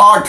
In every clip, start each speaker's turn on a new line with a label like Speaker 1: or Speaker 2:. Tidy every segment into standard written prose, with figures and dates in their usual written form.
Speaker 1: 8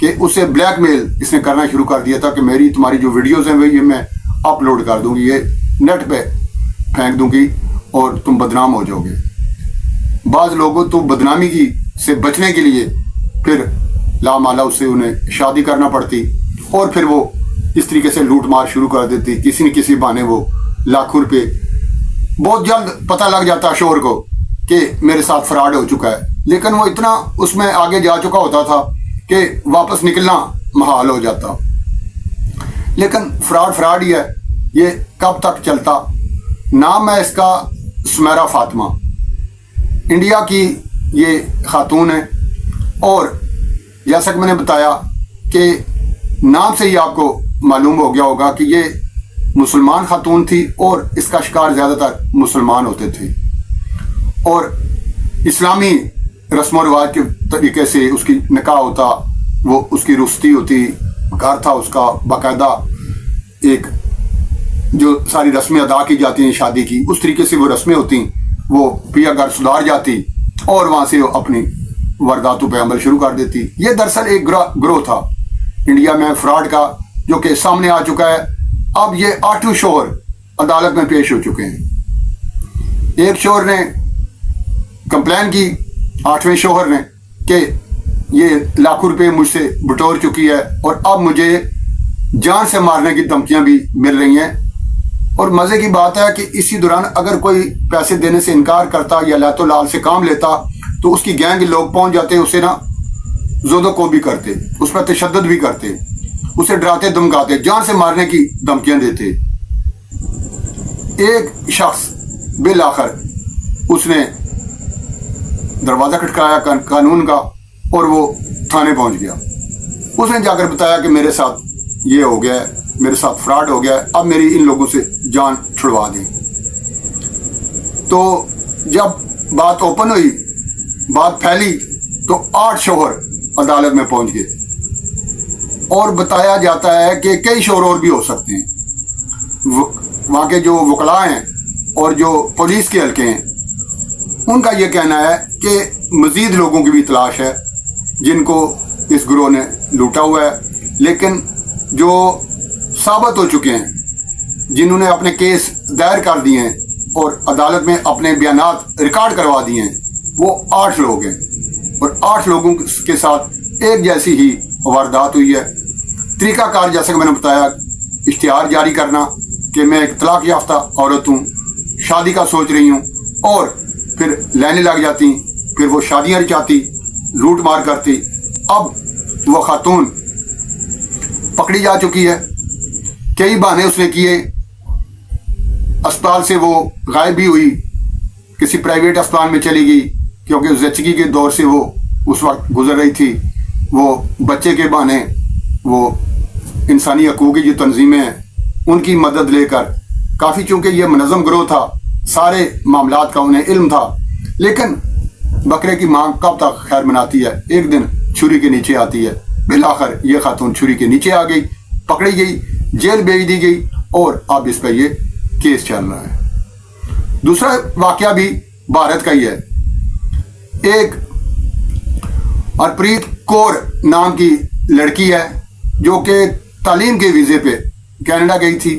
Speaker 1: کہ اسے بلیک میل اس نے کرنا شروع کر دیا تھا کہ میری تمہاری جو ویڈیوز ہیں وہ یہ میں اپلوڈ کر دوں گی، یہ نیٹ پہ پھینک دوں گی اور تم بدنام ہو جاؤ گے۔ بعض لوگوں تو بدنامی کی سے بچنے کے لیے پھر لامالا اس سے انہیں شادی کرنا پڑتی اور پھر وہ اس طریقے سے لوٹ مار شروع کر دیتی، کسی نہ کسی بہانے وہ لاکھوں روپے۔ بہت جلد پتہ لگ جاتا شوہر کو کہ میرے ساتھ فراڈ ہو چکا ہے، لیکن وہ اتنا اس میں آگے جا چکا ہوتا تھا کہ واپس نکلنا محال ہو جاتا۔ لیکن فراڈ ہی ہے، یہ کب تک چلتا؟ نام ہے اس کا سمیرہ فاطمہ، انڈیا کی یہ خاتون ہے، اور جیسا کہ میں نے بتایا کہ نام سے ہی آپ کو معلوم ہو گیا ہوگا کہ یہ مسلمان خاتون تھی اور اس کا شکار زیادہ تر مسلمان ہوتے تھے، اور اسلامی رسم و رواج کے طریقے سے اس کی نکاح ہوتا، وہ اس کی رخصتی ہوتی، گھر تھا اس کا باقاعدہ، ایک جو ساری رسمیں ادا کی جاتی ہیں شادی کی اس طریقے سے وہ رسمیں ہوتی، وہ پیا گھر سدھار جاتی اور وہاں سے وہ اپنی وارداتوں پہ عمل شروع کر دیتی۔ یہ دراصل ایک گروہ تھا انڈیا میں فراڈ کا، جو کہ سامنے آ چکا ہے۔ اب یہ 8 شوہر عدالت میں پیش ہو چکے ہیں۔ ایک شوہر نے کمپلین کی 8ویں شوہر نے کہ یہ لاکھوں روپے مجھ سے بٹور چکی ہے اور اب مجھے جان سے مارنے کی دھمکیاں بھی مل رہی ہیں، اور مزے کی بات ہے کہ اسی دوران اگر کوئی پیسے دینے سے انکار کرتا یا لات و لال سے کام لیتا تو اس کی گینگ لوگ پہنچ جاتے، اسے نا زود و کو بھی کرتے، اس پر تشدد بھی کرتے، اسے ڈراتے دھمکاتے، جان سے مارنے کی دھمکیاں دیتے۔ ایک شخص بالآخر اس نے دروازہ کھٹکایا قانون کا اور وہ تھانے پہنچ گیا۔ اس نے جا کر بتایا کہ میرے ساتھ یہ ہو گیا ہے، میرے ساتھ فراڈ ہو گیا ہے، اب میری ان لوگوں سے جان چھڑوا دیں۔ تو جب بات اوپن ہوئی، بات پھیلی، تو 8 شوہر عدالت میں پہنچ گئے، اور بتایا جاتا ہے کہ کئی شوہر اور بھی ہو سکتے ہیں۔ وہاں کے جو وکلاء ہیں اور جو پولیس کے حلقے ہیں ان کا یہ کہنا ہے کہ مزید لوگوں کی بھی تلاش ہے جن کو اس گروہ نے لوٹا ہوا ہے، لیکن جو ثابت ہو چکے ہیں، جنہوں نے اپنے کیس دائر کر دیے ہیں اور عدالت میں اپنے بیانات ریکارڈ کروا دیے ہیں، وہ 8 لوگ ہیں، اور 8 لوگوں کے ساتھ ایک جیسی ہی واردات ہوئی ہے۔ طریقہ کار جیسا کہ میں نے بتایا، اشتہار جاری کرنا کہ میں ایک طلاق یافتہ عورت ہوں، شادی کا سوچ رہی ہوں، اور پھر لینے لگ جاتی، پھر وہ شادیاں رچاتی، لوٹ مار کرتی۔ اب وہ خاتون پکڑی جا چکی ہے، کئی بہانے اس نے کیے، اسپتال سے وہ غائب بھی ہوئی، کسی پرائیویٹ اسپتال میں چلی گئی کیونکہ زچگی کے دور سے وہ اس وقت گزر رہی تھی۔ وہ بچے کے بہانے وہ انسانی حقوق کی جو تنظیمیں ہیں ان کی مدد لے کر، کافی چونکہ یہ منظم گروہ تھا، سارے معاملات کا انہیں علم تھا، لیکن بکرے کی ماں کب تک خیر مناتی ہے، ایک دن چھری کے نیچے آتی ہے۔ بالآخر یہ خاتون چھری کے نیچے آ گئی، پکڑی گئی، جیل بھیج دی گئی، اور اب اس پہ یہ کیس چل رہا ہے۔ دوسرا واقعہ بھی بھارت کا ہی ہے۔ ایک ہرپریت کور نام کی لڑکی ہے جو کہ تعلیم کے ویزے پہ کینیڈا گئی تھی۔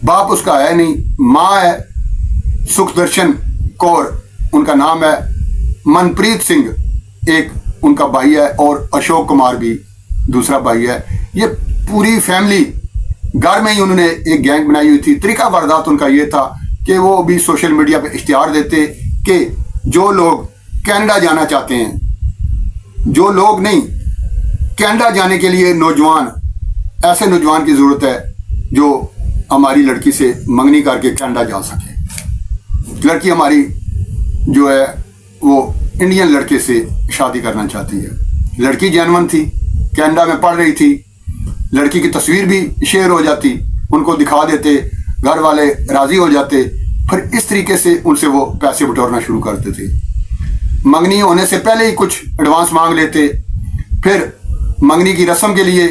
Speaker 1: باپ اس کا ہے نہیں، ماں ہے سکھ درشن کور ان کا نام ہے، منپریت سنگھ ایک ان کا بھائی ہے، اور اشوک کمار بھی دوسرا بھائی ہے۔ یہ پوری فیملی گھر میں ہی انہوں نے ایک گینگ بنائی ہوئی تھی۔ طریقہ واردات ان کا یہ تھا کہ وہ بھی سوشل میڈیا پہ اشتہار دیتے کہ جو لوگ کینیڈا جانا چاہتے ہیں، جو لوگ نہیں، کینیڈا جانے کے لیے نوجوان، ایسے نوجوان کی ضرورت ہے جو ہماری لڑکی سے منگنی کر کے کینیڈا جا سکے۔ لڑکی ہماری جو ہے وہ انڈین لڑکے سے شادی کرنا چاہتی ہے۔ لڑکی جینون تھی، کینیڈا میں پڑھ رہی تھی، لڑکی کی تصویر بھی شیئر ہو جاتی، ان کو دکھا دیتے، گھر والے راضی ہو جاتے، پھر اس طریقے سے ان سے وہ پیسے بٹورنا شروع کرتے تھے۔ منگنی ہونے سے پہلے ہی کچھ ایڈوانس مانگ لیتے، پھر منگنی کی رسم کے لیے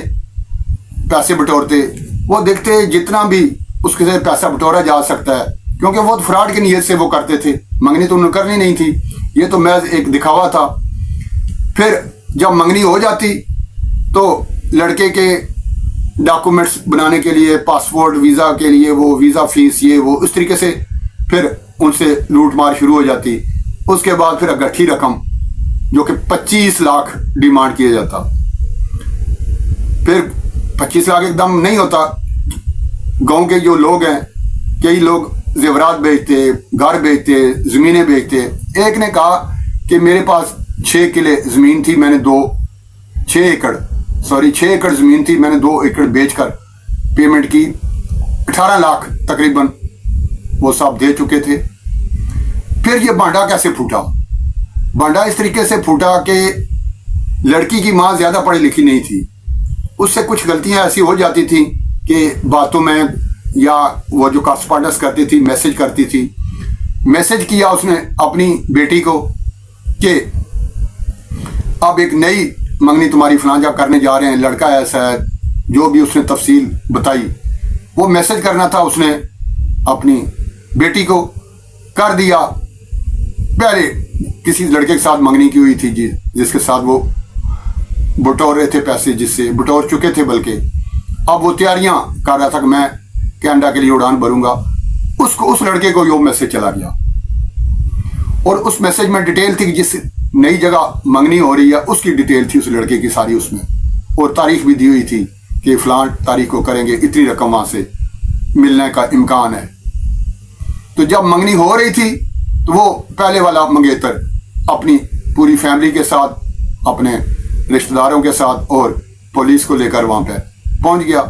Speaker 1: پیسے بٹورتے۔ وہ دیکھتے جتنا بھی اس کے سے پیسہ بٹورا جا سکتا ہے، کیونکہ وہ فراڈ کی نیت سے وہ کرتے تھے، منگنی تو انہوں نے کرنی نہیں تھی، یہ تو محض ایک دکھاوا تھا۔ پھر جب منگنی ہو جاتی تو لڑکے کے ڈاکومنٹس بنانے کے لیے، پاسپورٹ ویزا کے لیے وہ ویزا فیس یہ وہ، اس طریقے سے پھر ان سے لوٹ مار شروع ہو جاتی۔ اس کے بعد پھر اگٹھی رقم جو کہ 25 لاکھ ڈیمانڈ کیا جاتا۔ پھر 25 لاکھ ایک دم نہیں ہوتا، گاؤں کے جو لوگ ہیں کئی لوگ زیورات بیچتے، گھر بیچتے، زمینیں بیچتے۔ ایک نے کہا کہ میرے پاس 6 کلے زمین تھی، میں نے 6 ایکڑ زمین تھی، میں نے 2 ایکڑ بیچ کر پیمنٹ کی، 18 لاکھ تقریباً وہ صاحب دے چکے تھے۔ پھر یہ بانڈا کیسے پھوٹا؟ بانڈا اس طریقے سے پھوٹا کہ لڑکی کی ماں زیادہ پڑھی لکھی نہیں تھی، اس سے کچھ غلطیاں ایسی ہو جاتی تھیں کہ باتوں میں، یا وہ جو کارسپونڈنس کرتی تھی، میسج کرتی تھی، میسج کیا اس نے اپنی بیٹی کو کہ اب ایک نئی منگنی تمہاری فلاں جگہ کرنے جا رہے ہیں، لڑکا ایسا ہے، جو بھی اس نے تفصیل بتائی، وہ میسج کرنا تھا اس نے اپنی بیٹی کو کر دیا۔ پہلے کسی لڑکے کے ساتھ منگنی کی ہوئی تھی جس کے ساتھ وہ بٹور رہے تھے پیسے، جس سے بٹور چکے تھے، بلکہ اب وہ تیاریاں کر رہا تھا کہ میں کینیڈا کے لیے اڑان بھروں گا۔ اس لڑکے کو یہ میسج چلا گیا، اور اس میسج میں ڈیٹیل تھی کہ جس نئی جگہ منگنی ہو رہی ہے اس کی ڈیٹیل تھی اس لڑکے کی ساری اس میں، اور تاریخ بھی دی ہوئی تھی کہ فلاں تاریخ کو کریں گے، اتنی رقم وہاں سے ملنے کا امکان ہے۔ تو جب منگنی ہو رہی تھی تو وہ پہلے والا منگیتر اپنی پوری فیملی کے ساتھ، اپنے رشتہ داروں کے ساتھ اور پولیس کو لے کر وہاں پہ پہنچ گیا۔